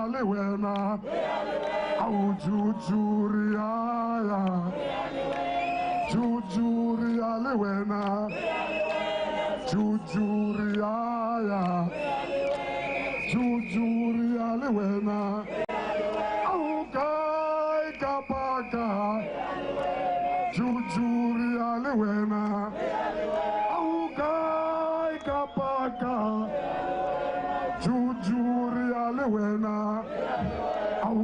le wena au jujuria jujuria le wena jujuria jujuria le wena au kai kapaka jujuria le wena au kai kapaka jujuria le wena au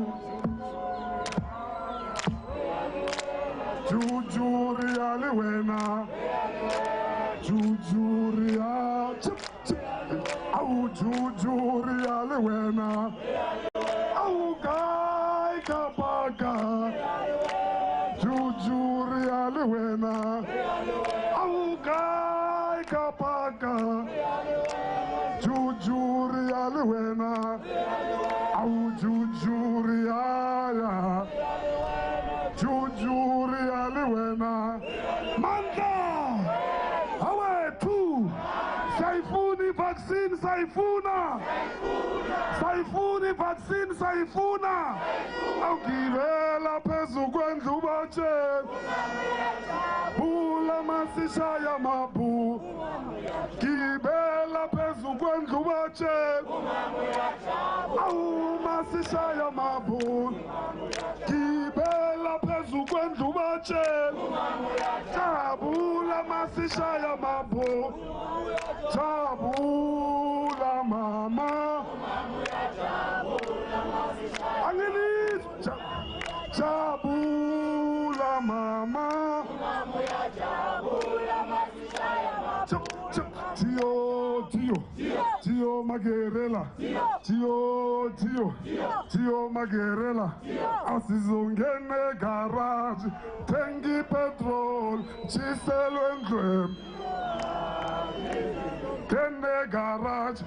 jujuria le wena jujuria au jujuria le wena au kai kapaka jujuria le wena au kai kapaka jujuria le wena au jujuria jujuria le wena manda awe tu saifuni vaccine saifuna saifuni vaccine saifuna awugibela phezu kwendlu batshe bula masishaya mabu gibela phezu kwendlu batshe awu masishaya mabu gibela phezu kwendlu batshe jabula masishaya mabu jabula mama angilizi jabula mama Tio Magerela Tio Magerela asizongene garage tengi petrol chiselwendlem kene garage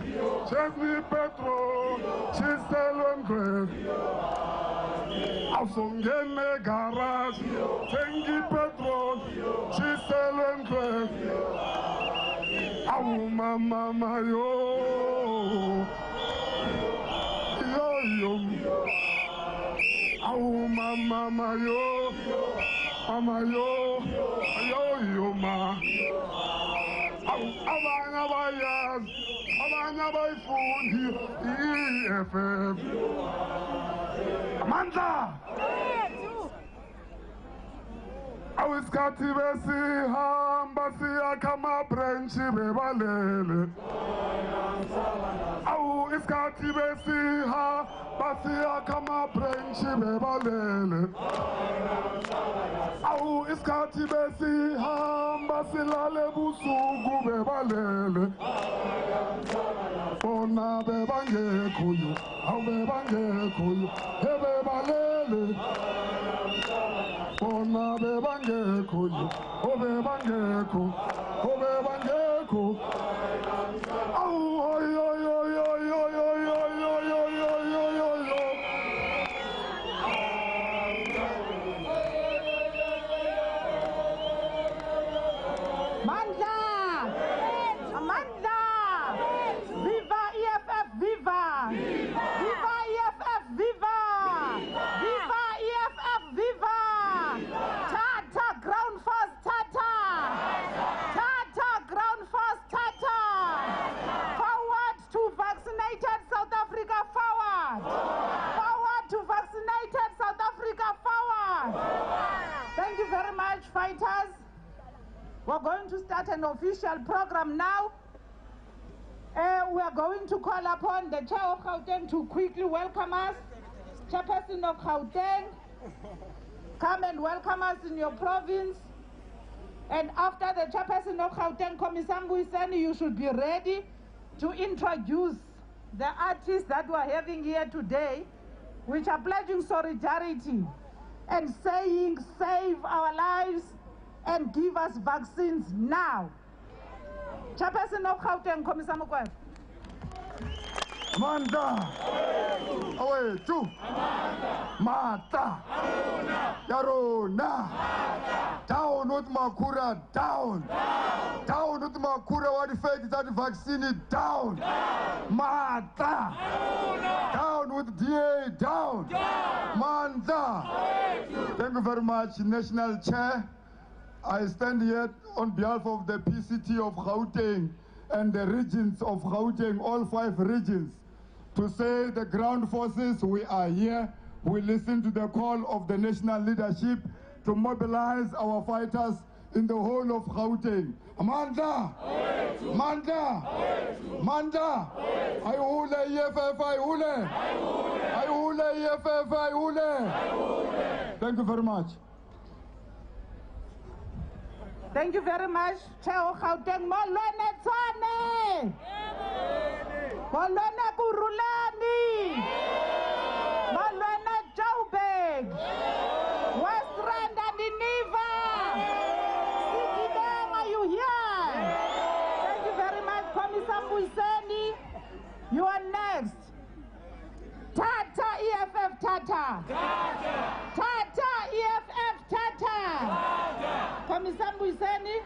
tengi petrol chiselwendlem asongene garage tengi petrol chiselwendlem au mama mayo yo au mama mayo mama yo ma au abana bayaz abana bayfundi EFF Amanda awisikhathi besihamba siyakha amabhrentshi bebalele awu isikhathi besihamba siyakha amabhrentshi bebalele awu isikhathi besihamba silale busuku bebalele bona bebangekhoyo awu bebangekhoyo bebalele bona bebangekhoyo obebangekho awu oyo Amanda viva EFF viva viva EFF viva viva EFF viva Tata ground force Tata ground force Tata forward to vaccinated South Africa forward to vaccinated South Africa forward. Thank you very much, fighters. We're going to start an official program now. We are going to call upon the Chair of Gauteng to quickly welcome us. Chairperson of Gauteng, come and welcome us in your province. And after the Chairperson of Gauteng, Komisambu Iseni, you should be ready to introduce the artists that we're having here today, which are pledging solidarity and saying, save our lives and give us vaccines now. Chairperson of Gauteng, Komisambu. Manda, away. wethu matla ya rona down with Makura down with Makura wa di-fake tsa di-vaccine down matla down with DA down mandla. Thank you very much, National Chair. I stand here on behalf of the PCT of Gauteng and the regions of Gauteng, all 5 regions, to say the ground forces, we are here. We listen to the call of the national leadership to mobilize our fighters in the whole of Gauteng. Mandla! Mandla! Mandla! Ayule EFF, ayule! Ayule EFF, ayule! Thank you very much. Thank you very much, Chair of Gauteng. Molweni Tshwane! Molweni Kurulani! Molweni Joburg! Westland and Niniva! Sikideng, are you here? Thank you very much, Commissar Mbuiseni. You are next. Tata EFF Tata! Tata EFF Tata! Commissar Mbuiseni.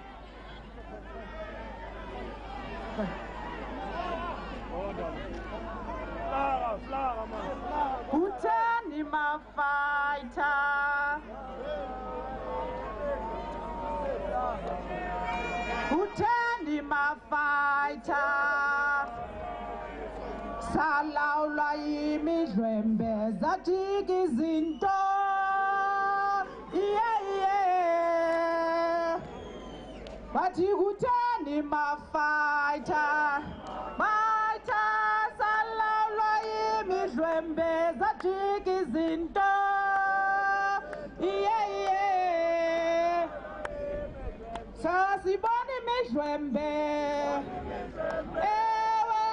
Utani mafaita. Utani mafaita. Salaula imidlwembe zathika izinto. Bathi kutheni mafaita. Maita salaula imidlwembe zathika izinto. Sasibona imidlwembe. Ewe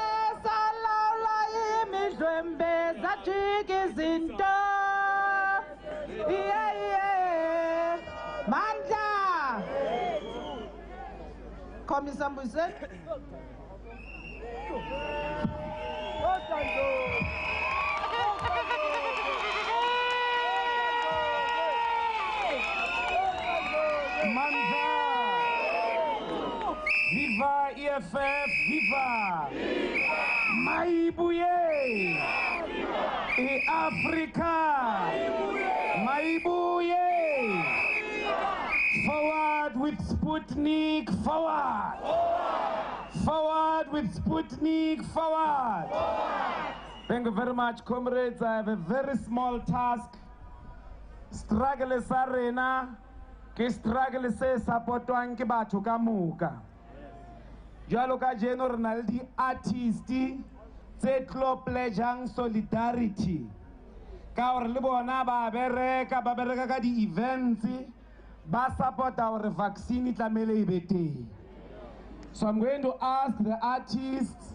salaula imidlwembe zathika izinto. Mandla. Commissar Mbuiseni. Mandla. Viva EFF, viva! Maibuye! E-Africa! Maibuye! Forward with Sputnik, forward! Forward with Sputnik, forward! Thank you very much, comrades. I have a very small task. Struggle sa rena, ke struggle se supportwang ke batho ka moka. Jwalo ka jeno re na le di-artisti tse tlo pledgeang solidarity. Ka gore le bona ba bereka ka di-events, ba supporta gore vaccine tlamele e be teng. So I'm going to ask the artists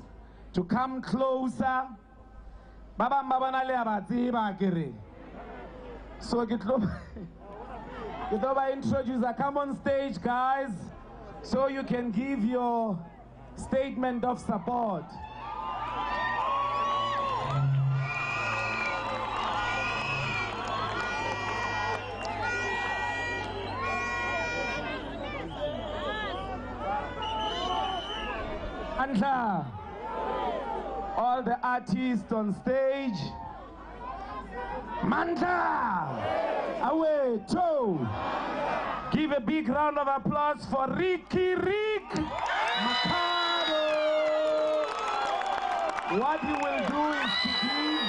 to come closer. Ba bang ba bona le a ba tseba kere. So ke tlo ba introduce. Come on stage, guys, so you can give your statement of support. Andla, all the artists on stage. Mandla, away, Joe. Give a big round of applause for Ricky Makado. What he will do is to give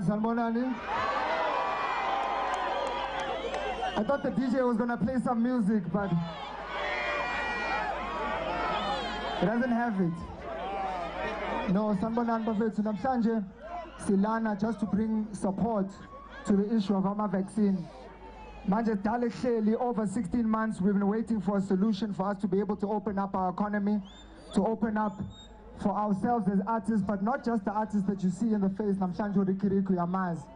Sanbonani. I thought the DJ was gonna play some music, but he doesn't have it. No, Sanbonani Bafethu namhlanje silana just to bring support to the issue of our vaccine. Manje dale hleli, over 16 months, we've been waiting for a solution for us to be able to open up our economy, to open up for ourselves as artists, but not just the artists that you see in the face, namhlanje urikiriku yamaz.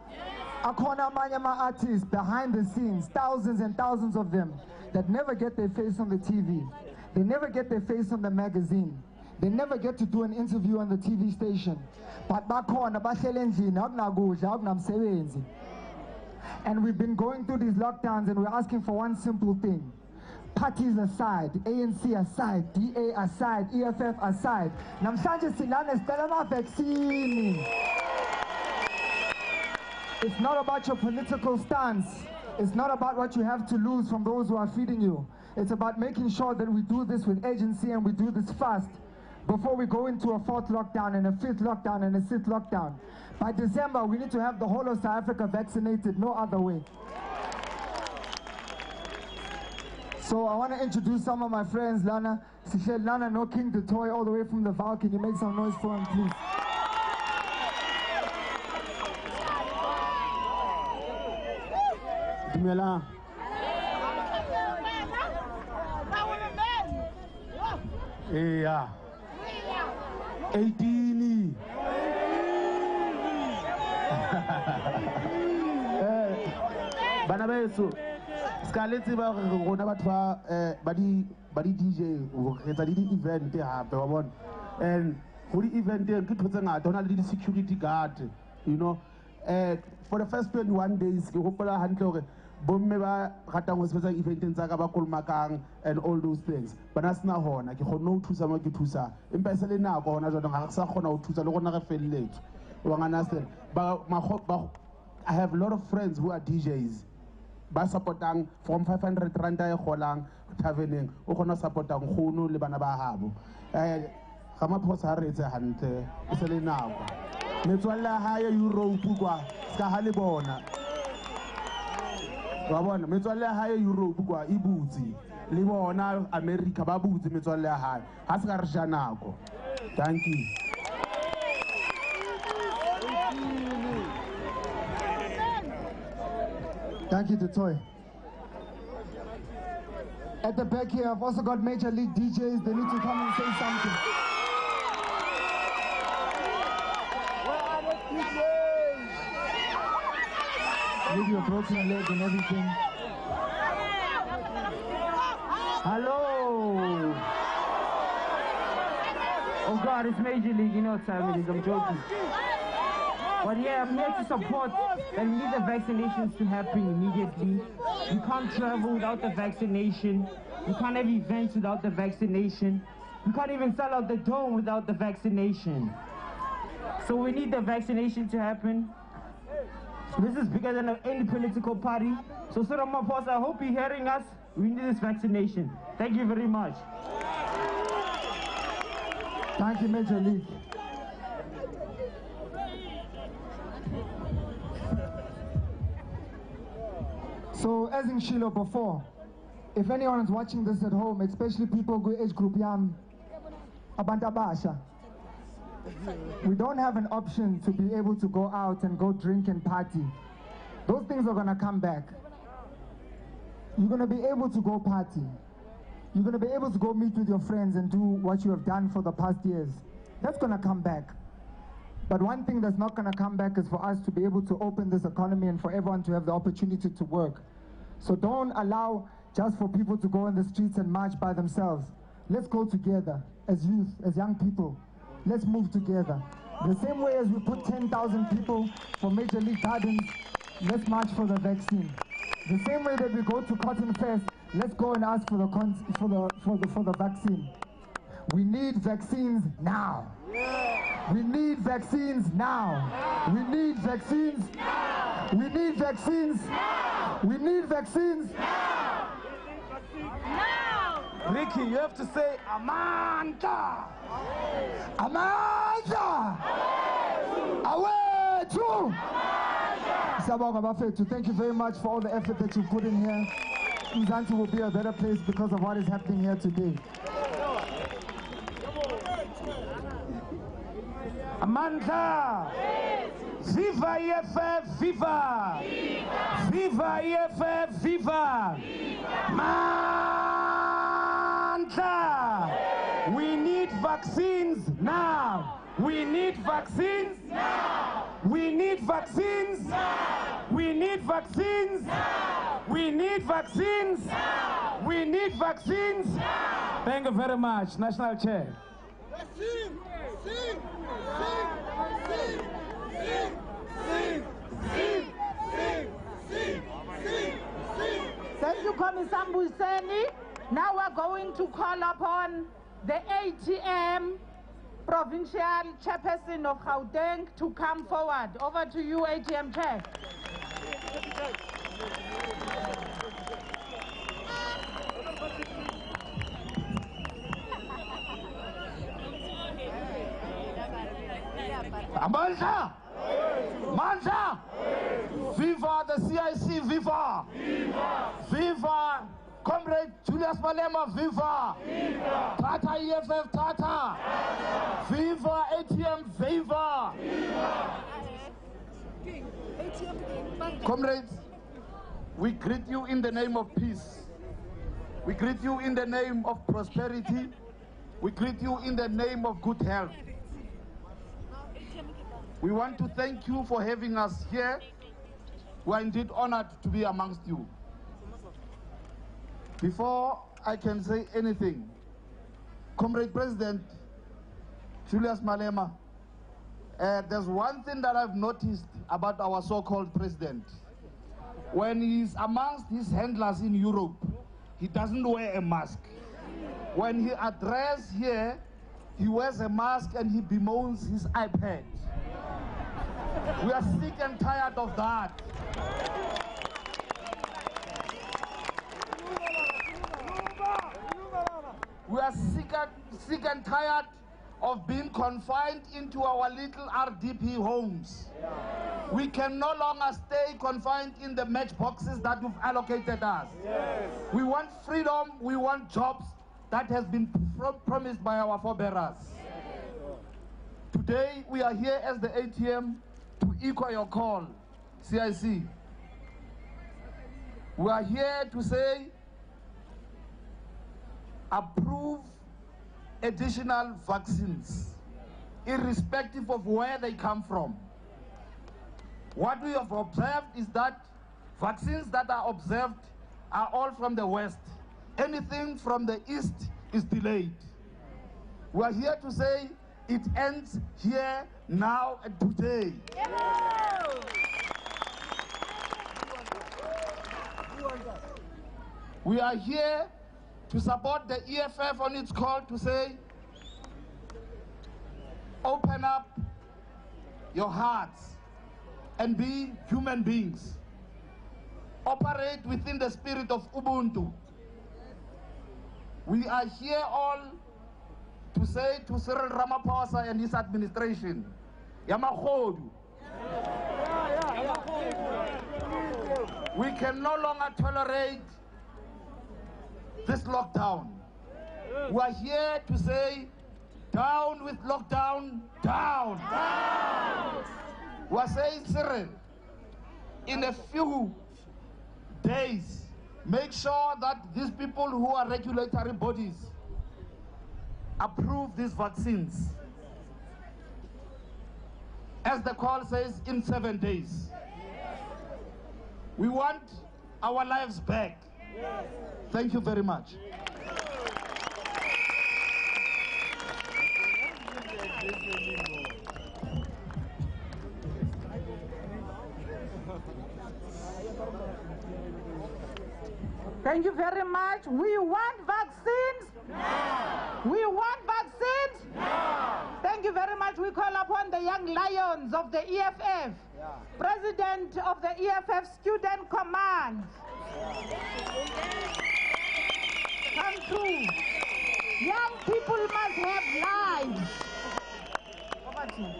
Akhona amanye ama-artists behind the scenes, thousands and thousands of them, that never get their face on the TV. They never get their face on the magazine. They never get to do an interview on the TV station. But bakhona bahleli endlini, akunakudla, akunamsebenzi. And we've been going through these lockdowns and we're asking for one simple thing. Parties aside, ANC aside, DA aside, EFF aside. Namhlanje silana sicela ama-vaccine. It's not about your political stance. It's not about what you have to lose from those who are feeding you. It's about making sure that we do this with agency and we do this fast before we go into a 4th lockdown and a 5th lockdown and a 6th lockdown. By December, we need to have the whole of South Africa vaccinated, no other way. So I want to introduce some of my friends. Lana, Sichel, Lana, no King the Toy, all the way from the Val. Can you make some noise for him, please? Dumela. Yeah. 18. Bana beso. Skaletsi ba rona batho ba di DJ go etsa di event hape wa bona. And go di event ke thotse ngata hona le di security guard, you know. For the first 21 days ke hopola hantle hore bomme ba ratang go sebetsa eventeng tsa ka ba kolmakang and all those things. Bana sena hona ke khona ho thusa mo ke thusa empa se le nako hona jwanong ga re sa khona ho thusa le gona re felletse wa understand. I have a lot of friends who are DJs ba supportang from 500 rand e golang taverning o khona supportang khono le bana ba habo ga maphosa a retse hantle e se le nako metswalle ha ya Europe kwa ska ha le bona wa bona metswalle ha ya Europe kwa e butsi le bona America ba butsi metswalle ha se ka re ja nako. Thank you. Thank you, Toy. At the back here, I've also got Major League DJs. They need to come and say something. Where are the DJs? With your broken leg and everything. Hello. Oh God, it's Major League, you know what time it is, I'm joking. But yeah, I'm here to support that we need the vaccinations to happen immediately. You can't travel without the vaccination. You can't have events without the vaccination. You can't even sell out the dome without the vaccination. So we need the vaccination to happen. This is bigger than any political party. So Ramaphosa, I hope you're hearing us. We need this vaccination. Thank you very much. Thank you, Major League. So, as in Shilo before, if anyone is watching this at home, especially people who age group yam, abantabasha, we don't have an option to be able to go out and go drink and party. Those things are gonna come back. You're gonna be able to go party. You're gonna be able to go meet with your friends and do what you have done for the past years. That's gonna come back. But one thing that's not gonna come back is for us to be able to open this economy and for everyone to have the opportunity to work. So don't allow just for people to go in the streets and march by themselves. Let's go together as youth, as young people. Let's move together. The same way as we put 10,000 people for Major League Gardens, let's march for the vaccine. The same way that we go to Cotton Fest, let's go and ask for the vaccine. We need vaccines now. We need vaccines now. We need vaccines now. We need vaccines now. We need vaccines now. Ricky, you have to say Amanda. Amanda! Away to! Sabonga Bafetu, thank you very much for all the effort that you put in here. Mzansi will be a better place because of what is happening here today. Amanda. Viva EFF, viva! Viva EFF, viva! Mandla! We need vaccines now! We need vaccines now! We need vaccines now! We need vaccines now! We need vaccines now! We need vaccines now! Thank you very much, National Chair. Thank you, Commissar Mbuseni. Now we're going to call upon the ATM Provincial Chairperson of Gauteng to come forward. Over to you, ATM Chair. Amandla! Mandla! Viva the CIC, viva! Viva! Viva! Comrade Julius Malema, viva! Viva! Tata EFF, Tata! Viva ATM, viva! Viva! Comrades, we greet you in the name of peace. We greet you in the name of prosperity. We greet you in the name of good health. We want to thank you for having us here. We are indeed honored to be amongst you. Before I can say anything, Comrade President Julius Malema, there's one thing that I've noticed about our so-called president. When he's amongst his handlers in Europe, he doesn't wear a mask. When he addresses here, he wears a mask and he bemoans his iPad. We are sick and tired of that. We are sick and tired of being confined into our little RDP homes. We can no longer stay confined in the matchboxes that you've allocated us. We want freedom, we want jobs that has been promised by our forebearers. Today we are here as the ATM to echo your call, CIC. We are here to say, approve additional vaccines, irrespective of where they come from. What we have observed is that vaccines that are observed are all from the West. Anything from the East is delayed. We are here to say it ends here, now, and today. We are here to support the EFF on its call to say, open up your hearts and be human beings. Operate within the spirit of Ubuntu. We are here all to say to Cyril Ramaphosa and his administration, Yamakhodu. We can no longer tolerate this lockdown. We are here to say, down with lockdown, down. Down. We are saying, Cyril, in a few days, make sure that these people who are regulatory bodies approve these vaccines. As the call says, in 7 days. We want our lives back. Thank you very much. Thank you very much. We want vaccines now. We want vaccines now. Thank you very much. We call upon the young lions of the EFF, President of the EFF Student Command. Come through. Young people must have lives. Over to you.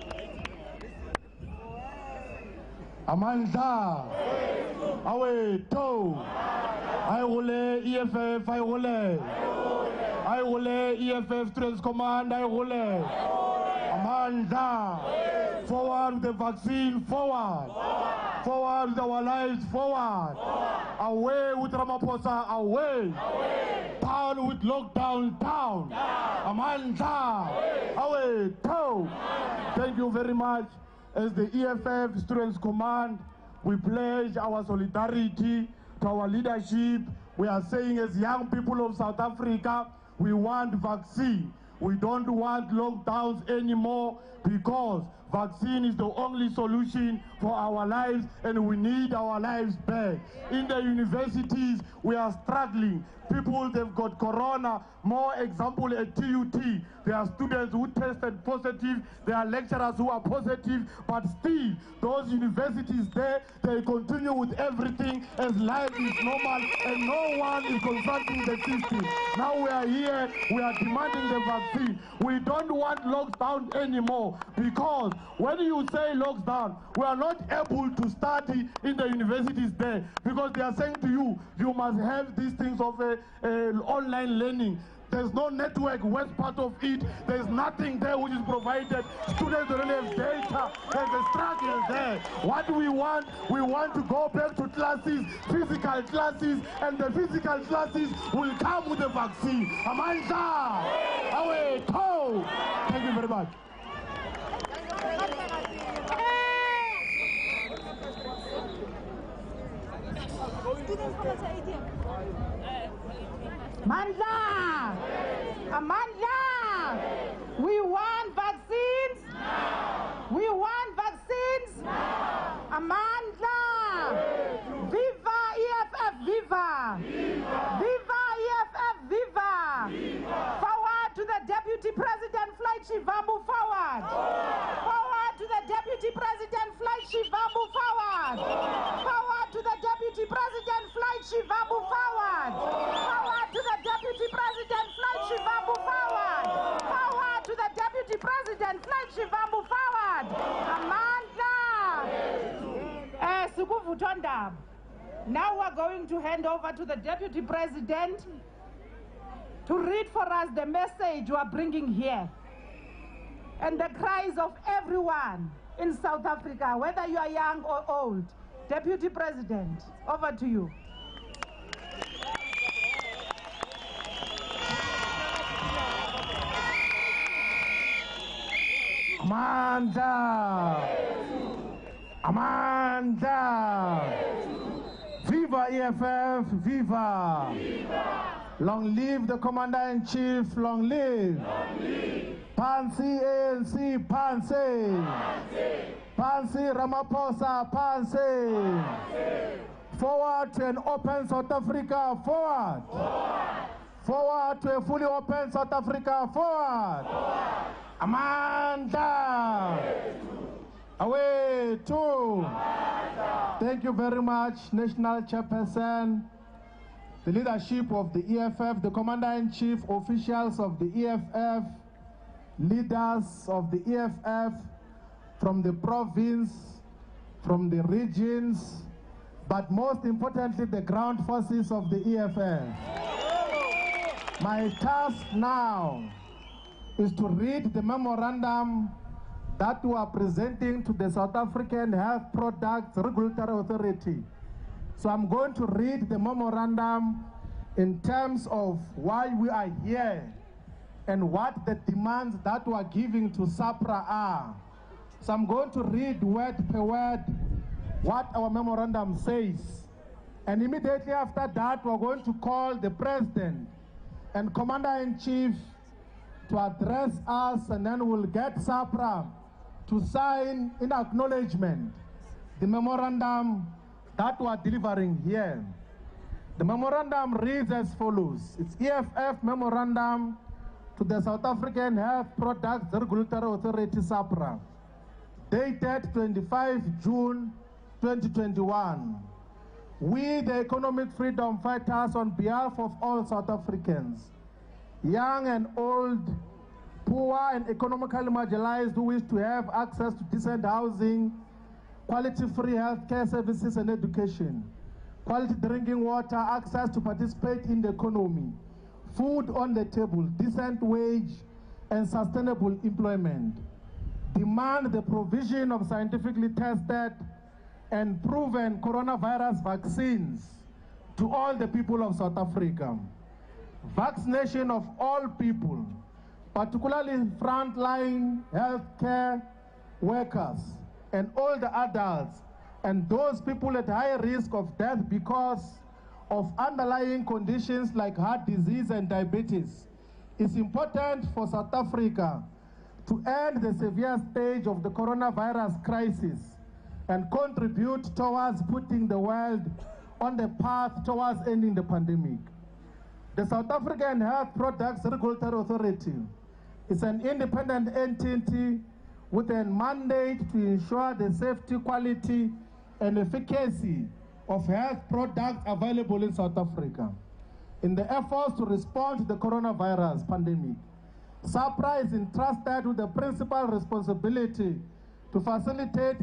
Amandla, Aweto, I will EFF, I will EFF Students Command, I will Amandla, Forward with the vaccine, forward. Forward with our lives, forward. Away with Ramaphosa, away. Down with lockdown, down. Amanda, away, down. Thank you very much. As the EFF Students Command, we pledge our solidarity to our leadership. We are saying, as young people of South Africa, we want vaccine. We don't want lockdowns anymore, because vaccine is the only solution for our lives, and we need our lives back. In the universities, we are struggling. People, they've got corona. More example at TUT. There are students who tested positive. There are lecturers who are positive. But still, those universities there, they continue with everything as life is normal, and no one is confronting the system. Now we are here, we are demanding the vaccine. We don't want lockdown anymore, because when you say lockdown, we are not able to study in the universities there, because they are saying to you, you must have these things of online learning. There's no network, west part of it. There's nothing there which is provided. Students don't have data. There's a struggle there. What we want to go back to classes, physical classes, and the physical classes will come with the vaccine. Amanda! Away, go! Thank you very much. Mandla! Amandla! We want vaccines! We want vaccines! Amandla! Viva EFF, viva! Viva EFF, viva! Forward to the Deputy President, Flight Shivambu, forward! Forward to the Deputy President, Flight Shivambu, forward! Forward to the Deputy President, Flight Shivambu, forward! Forward to the Deputy President, Flight Shivambu, forward! Forward to the Deputy President, Flight Shivambu, forward! Amandla! Sukuvutondab. Now we're going to hand over to the Deputy President to read for us the message we are bringing here and the cries of everyone in South Africa, whether you are young or old. Deputy President, over to you. Amanda! Amanda! Viva EFF, viva! Long live the Commander-in-Chief, long live! Pansi ANC, Pansi! Pansi Ramaphosa, Pansi! Forward to an open South Africa, forward! Forward to a fully open South Africa, forward! Amanda! Away, two! Thank you very much, National Chairperson, the leadership of the EFF, the Commander-in-Chief, officials of the EFF, leaders of the EFF, from the province, from the regions, but most importantly, the ground forces of the EFF. My task now is to read the memorandum that we are presenting to the South African Health Products Regulatory Authority. So I'm going to read the memorandum in terms of why we are here and what the demands that we are giving to SAPRA are. So I'm going to read word per word what our memorandum says. And immediately after that, we're going to call the President and Commander-in-Chief to address us, and then we'll get SAPRA to sign in acknowledgement the memorandum that we are delivering here. The memorandum reads as follows. It's EFF memorandum to the South African Health Products Regulatory Authority, SAPRA, dated 25 June 2021. We, the economic freedom fighters, on behalf of all South Africans, young and old, poor and economically marginalized, who wish to have access to decent housing, quality free healthcare services and education, quality drinking water, access to participate in the economy, food on the table, decent wage and sustainable employment. demand the provision of scientifically tested and proven coronavirus vaccines to all the people of South Africa. Vaccination of all people, particularly frontline healthcare workers and all the adults and those people at high risk of death because of underlying conditions like heart disease and diabetes, is important for South Africa to end the severe stage of the coronavirus crisis and contribute towards putting the world on the path towards ending the pandemic. The South African Health Products Regulatory Authority is an independent entity with a mandate to ensure the safety, quality, and efficacy of health products available in South Africa. In the efforts to respond to the coronavirus pandemic, SAPRA is entrusted with the principal responsibility to facilitate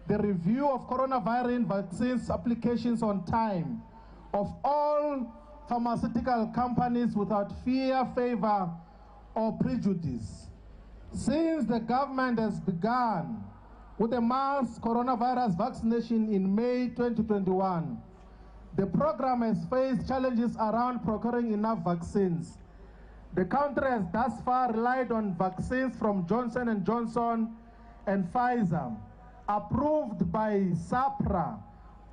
the review of coronavirus vaccines applications on time of all pharmaceutical companies without fear, favor, or prejudice. Since the government has begun with the mass coronavirus vaccination in May 2021, the program has faced challenges around procuring enough vaccines. The country has thus far relied on vaccines from Johnson & Johnson and Pfizer, approved by SAPRA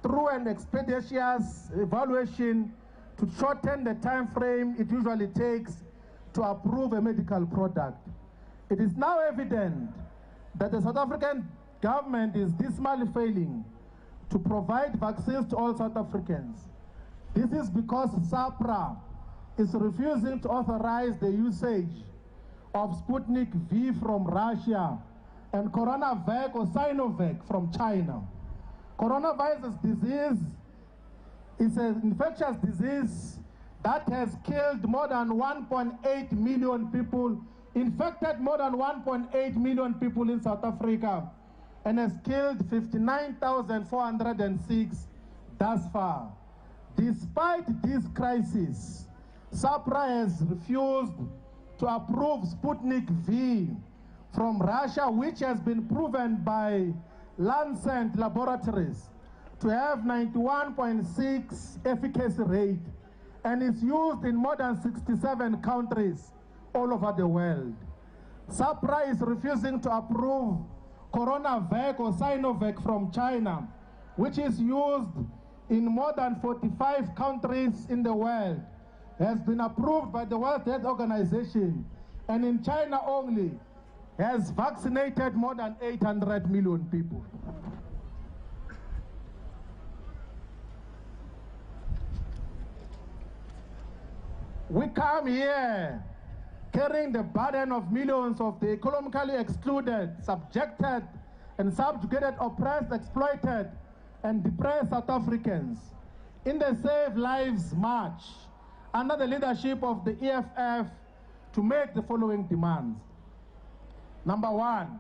through an expeditious evaluation to shorten the time frame it usually takes to approve a medical product. It is now evident that the South African government is dismally failing to provide vaccines to all South Africans. This is because SAPRA is refusing to authorize the usage of Sputnik V from Russia and CoronaVac or Sinovac from China. Coronavirus disease is an infectious disease that has killed more than 1.8 million people, infected more than 1.8 million people in South Africa, and has killed 59,406 thus far. Despite this crisis, SAPRA has refused to approve Sputnik V from Russia, which has been proven by Lancet Laboratories to have 91.6 efficacy rate and is used in more than 67 countries all over the world. SAPRA is refusing to approve CoronaVac or Sinovac from China, which is used in more than 45 countries in the world, has been approved by the World Health Organization, and in China only has vaccinated more than 800 million people. We come here carrying the burden of millions of the economically excluded, subjected, and subjugated, oppressed, exploited, and depressed South Africans in the Save Lives March under the leadership of the EFF to make the following demands. Number one,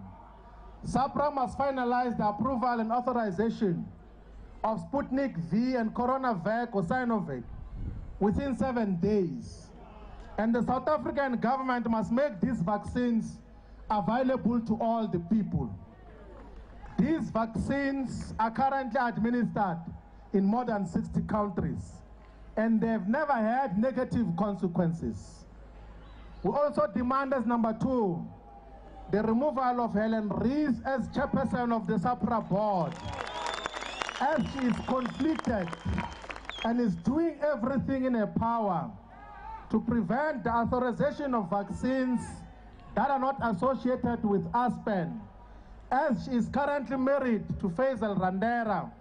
SAPRA must finalize the approval and authorization of Sputnik V and CoronaVac or Sinovac within 7 days. And the South African government must make these vaccines available to all the people. These vaccines are currently administered in more than 60 countries, and they've never had negative consequences. We also demand as number two, the removal of Helen Rees as chairperson of the SAPRA board, as she is conflicted and is doing everything in her power to prevent the authorization of vaccines that are not associated with Aspen, as she is currently married to Faisal Randera,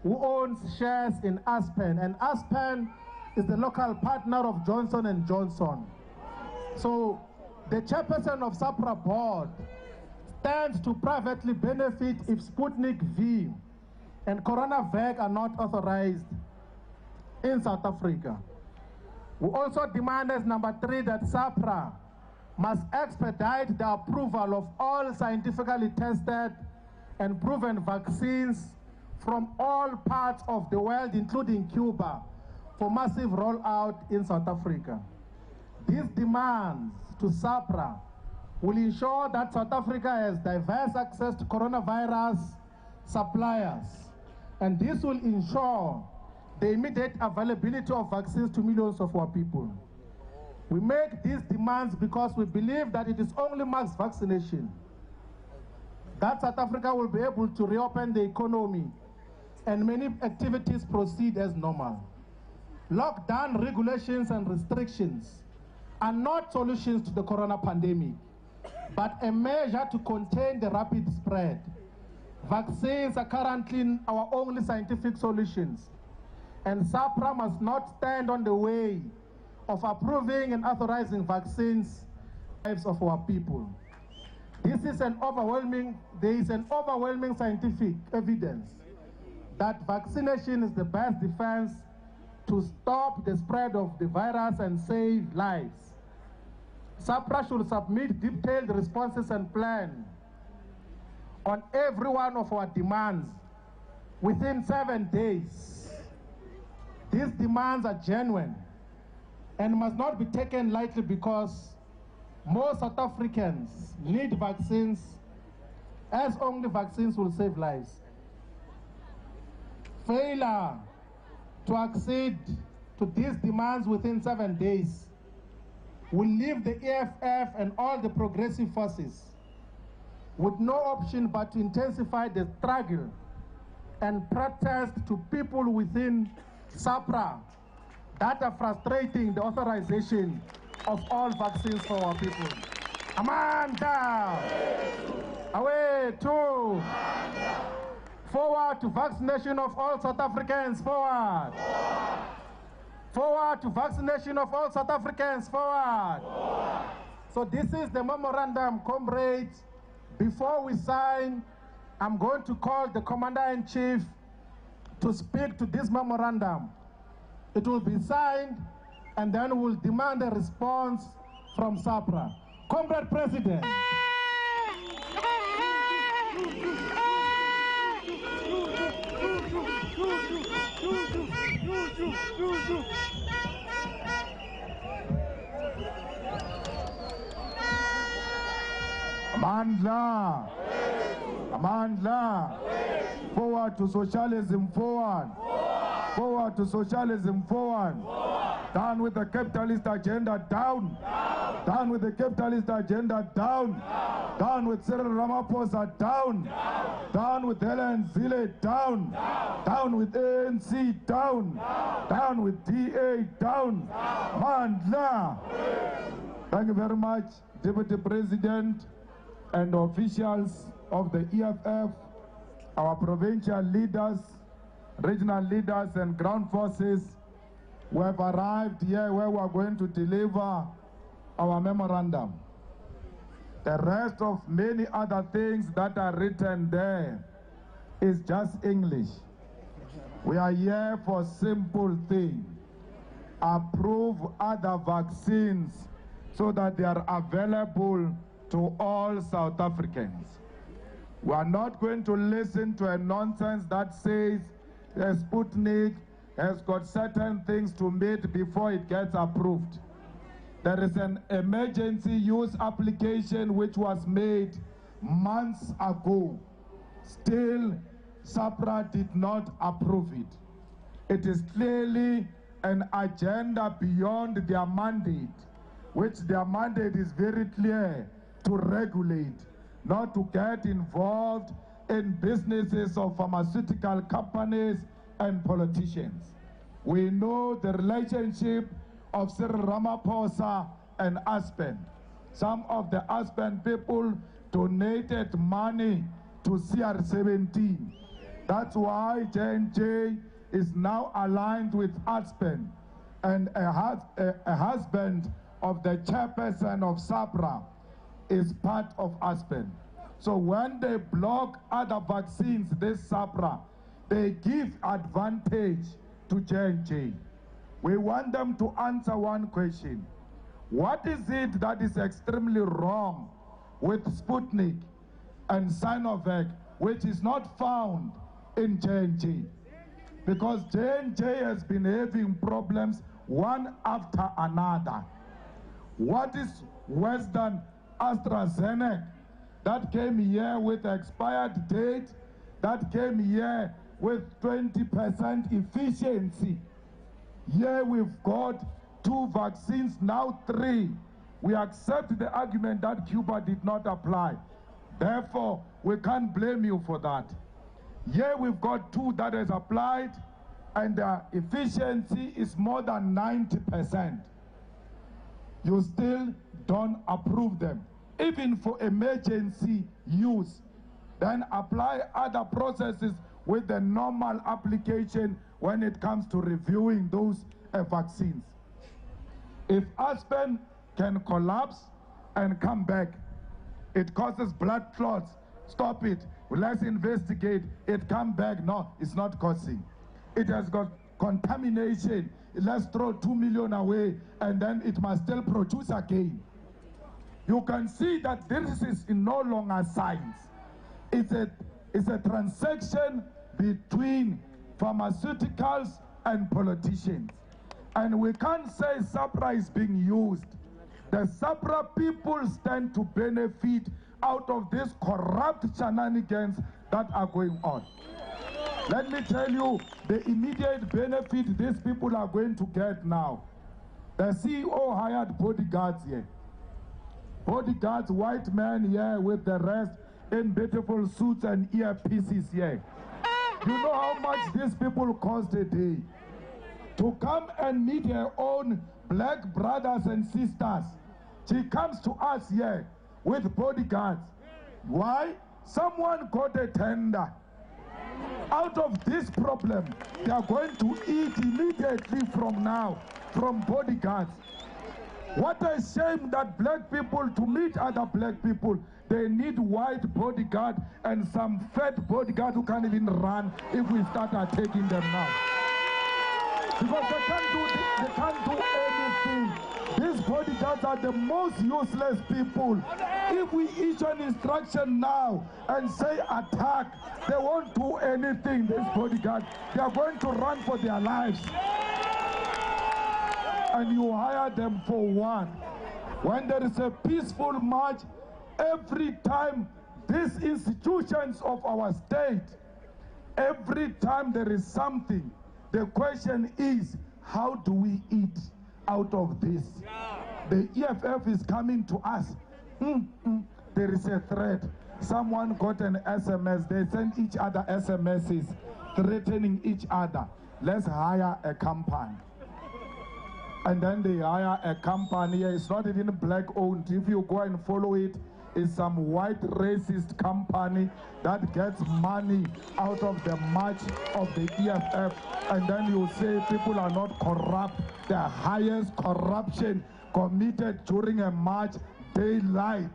who owns shares in Aspen, and Aspen is the local partner of Johnson & Johnson. So the chairperson of SAPRA board stands to privately benefit if Sputnik V and CoronaVac are not authorized in South Africa. We also demand as number three that SAPRA must expedite the approval of all scientifically tested and proven vaccines from all parts of the world, including Cuba, for massive rollout in South Africa. These demands to SAPRA will ensure that South Africa has diverse access to coronavirus suppliers, and this will ensure the immediate availability of vaccines to millions of our people. We make these demands because we believe that it is only mass vaccination that South Africa will be able to reopen the economy and many activities proceed as normal. Lockdown regulations and restrictions are not solutions to the corona pandemic, but a measure to contain the rapid spread. Vaccines are currently our only scientific solutions, and SAPRA must not stand on the way of approving and authorizing vaccines lives of our people. There is an overwhelming scientific evidence that vaccination is the best defense to stop the spread of the virus and save lives. SAPRA should submit detailed responses and plan on every one of our demands within 7 days. These demands are genuine and must not be taken lightly because most South Africans need vaccines, as only vaccines will save lives. Failure to accede to these demands within 7 days will leave the EFF and all the progressive forces with no option but to intensify the struggle and protest to people within SAPRA that are frustrating the authorization of all vaccines for our people. Amanda! Away to! Forward to vaccination of all South Africans, forward! Forward to vaccination of all South Africans, forward! So this is the memorandum, comrades. Before we sign, I'm going to call the Commander-in-Chief to speak to this memorandum. It will be signed, and then we'll demand a response from SAPRA. Comrade President. Amandla! Amandla! Forward to socialism, forward! Forward to socialism, forward! Down with the capitalist agenda, down! Down with the capitalist agenda, down! Down with Cyril Ramaphosa, down! Down with Helen Zille, down! Down with ANC, down! Down with DA, down! Mandla! Thank you very much, Deputy President and officials of the EFF, our provincial leaders, regional leaders and ground forces who have arrived here where we are going to deliver our memorandum. The rest of many other things that are written there is just English. We are here for simple thing. Approve other vaccines so that they are available to all South Africans. We are not going to listen to a nonsense that says the Sputnik has got certain things to meet before it gets approved. There is an emergency use application which was made months ago. Still, SAPRA did not approve it. It is clearly an agenda beyond their mandate, which their mandate is very clear: to regulate, not to get involved in businesses of pharmaceutical companies and politicians. We know the relationship of Cyril Ramaphosa and Aspen. Some of the Aspen people donated money to CR17. That's why J&J is now aligned with Aspen, and a husband of the chairperson of SAPRA is part of Aspen. So when they block other vaccines, this SAPRA, they give advantage to J&J. We want them to answer one question. What is it that is extremely wrong with Sputnik and Sinovac, which is not found in J&J? Because J&J has been having problems one after another. What is worse than AstraZeneca, that came here with expired date, that came here with 20% efficiency. Here we've got 2 vaccines, now 3. We accept the argument that Cuba did not apply. Therefore, we can't blame you for that. Here we've got 2 that has applied, and the efficiency is more than 90%. You still don't approve them, even for emergency use. Then apply other processes with the normal application when it comes to reviewing those vaccines. If Aspen can collapse and come back, it causes blood clots, stop it, let's investigate, it come back, no, it's not causing. It has got contamination, let's throw 2 million away, and then it must still produce again. You can see that this is no longer science. It's a transaction between pharmaceuticals and politicians. And we can't say SAPRA is being used. The SAPRA people stand to benefit out of these corrupt shenanigans that are going on. Let me tell you the immediate benefit these people are going to get now. The CEO hired bodyguards here. Bodyguards, white men here with the rest in beautiful suits and earpieces here. You know how much these people cost a day? To come and meet her own black brothers and sisters. She comes to us here with bodyguards. Why? Someone got a tender. Out of this problem, they are going to eat immediately from now, from bodyguards. What a shame that black people, to meet other black people, they need white bodyguard and some fat bodyguard who can't even run if we start attacking them now. Because they can't do anything. These bodyguards are the most useless people. If we issue an instruction now and say attack, they won't do anything, these bodyguards. They are going to run for their lives. And you hire them for what? When there is a peaceful march, every time these institutions of our state, every time there is something, the question is, how do we eat out of this? The EFF is coming to us. There is a threat. Someone got an SMS. They send each other SMSs threatening each other. Let's hire a company. And then they hire a company. It's not even black owned. If you go and follow it, it's some white racist company that gets money out of the march of the EFF. And then you say people are not corrupt. The highest corruption committed during a march, daylight,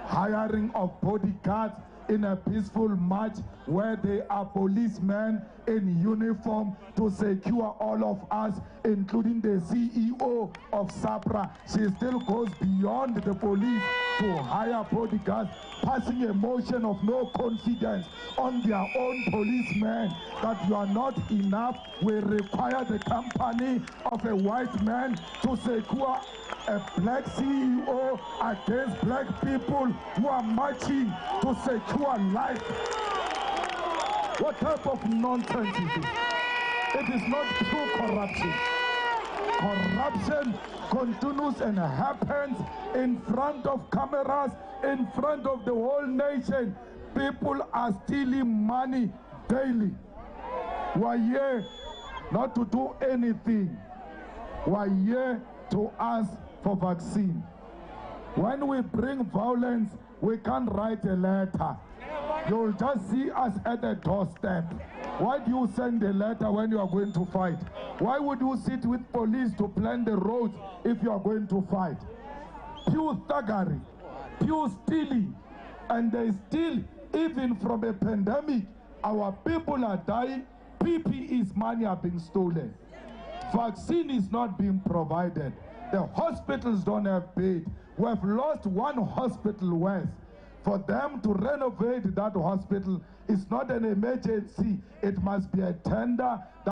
hiring of bodyguards in a peaceful march where there are policemen in uniform to secure all of us, including the CEO of SAPRA. She still goes beyond the police to hire bodyguards, passing a motion of no confidence on their own policemen, that you are not enough. We require the company of a white man to secure a black CEO against black people who are marching to secure life. What type of nonsense is this? It is not true corruption. Corruption continues and happens in front of cameras, in front of the whole nation. People are stealing money daily. We are here not to do anything. We are here to ask for vaccine. When we bring violence, we can't write a letter. You'll just see us at the doorstep. Why do you send a letter when you are going to fight? Why would you sit with police to plan the roads if you are going to fight? Pure thuggery, pure stealing. And they steal even from a pandemic. Our people are dying. PPE's money are being stolen. Vaccine is not being provided. The hospitals don't have bed. We have lost one hospital west. For them to renovate that hospital is not an emergency. It must be a tender.